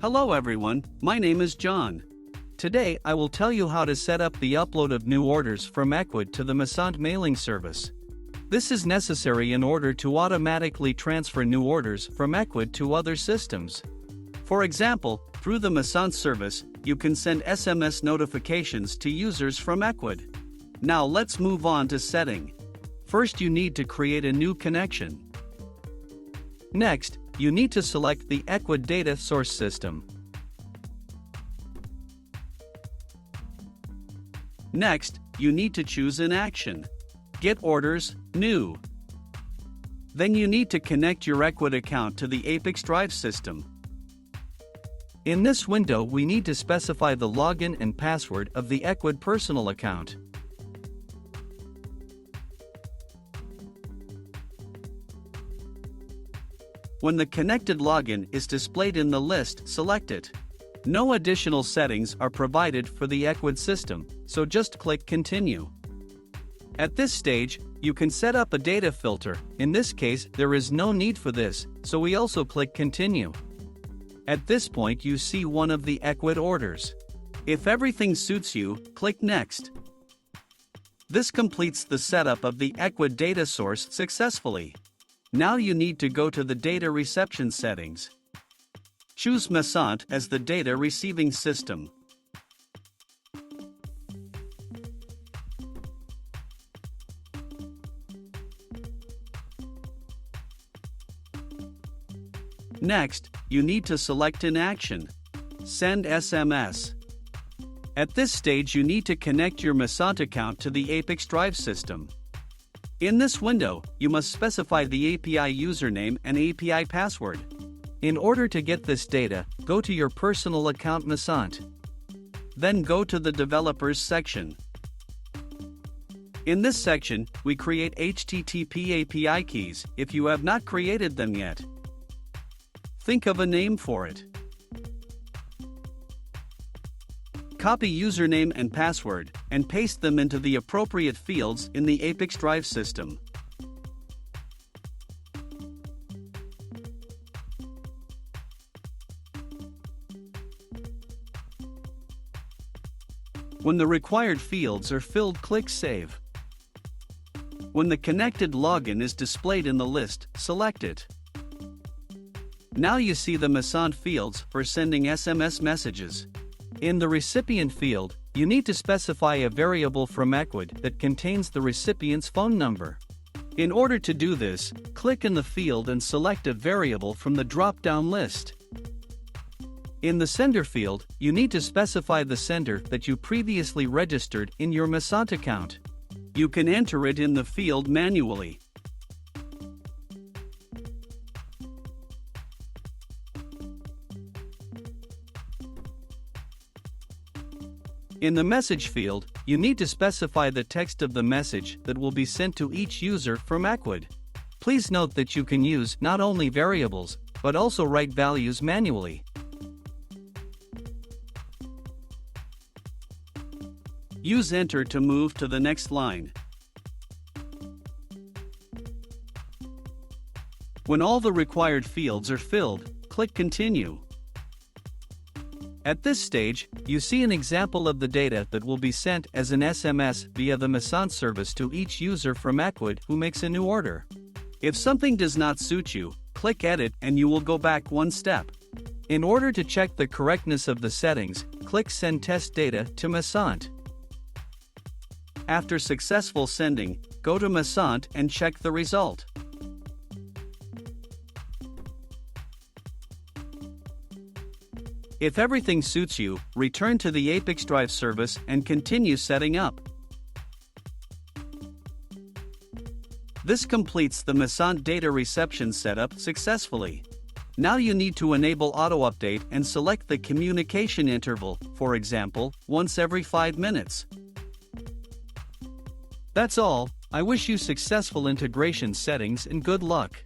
Hello everyone, my name is John. Today I will tell you how to set up the upload of new orders from Ecwid to the Messente mailing service. This is necessary in order to automatically transfer new orders from Ecwid to other systems. For example, through the Messente service, you can send SMS notifications to users from Ecwid. Now let's move on to setting. First you need to create a new connection. Next, you need to select the Ecwid data source system. Next, you need to choose an action. Get orders, new. Then you need to connect your Ecwid account to the ApiX-Drive system. In this window we need to specify the login and password of the Ecwid personal account. When the connected login is displayed in the list, select it. No additional settings are provided for the Ecwid system, so just click Continue. At this stage, you can set up a data filter. In this case, there is no need for this, so we also click Continue. At this point you see one of the Ecwid orders. If everything suits you, click Next. This completes the setup of the Ecwid data source successfully. Now you need to go to the data reception settings. Choose Messente as the data receiving system. Next, you need to select an action. Send SMS. At this stage you need to connect your Messente account to the ApiX-Drive system. In this window, you must specify the API username and API password. In order to get this data, go to your personal account Messente. Then go to the Developers section. In this section, we create HTTP API keys if you have not created them yet. Think of a name for it. Copy username and password, and paste them into the appropriate fields in the ApiX-Drive system. When the required fields are filled, click Save. When the connected login is displayed in the list, select it. Now you see the Messente fields for sending SMS messages. In the recipient field, you need to specify a variable from Ecwid that contains the recipient's phone number. In order to do this, click in the field and select a variable from the drop-down list. In the sender field, you need to specify the sender that you previously registered in your Messente account. You can enter it in the field manually. In the message field, you need to specify the text of the message that will be sent to each user from Ecwid. Please note that you can use not only variables, but also write values manually. Use Enter to move to the next line. When all the required fields are filled, click Continue. At this stage, you see an example of the data that will be sent as an SMS via the Messente service to each user from Ecwid who makes a new order. If something does not suit you, click Edit and you will go back one step. In order to check the correctness of the settings, click Send Test Data to Messente. After successful sending, go to Messente and check the result. If everything suits you, return to the ApiX-Drive service and continue setting up. This completes the Messente data reception setup successfully. Now you need to enable auto-update and select the communication interval, for example, once every 5 minutes. That's all. I wish you successful integration settings and good luck.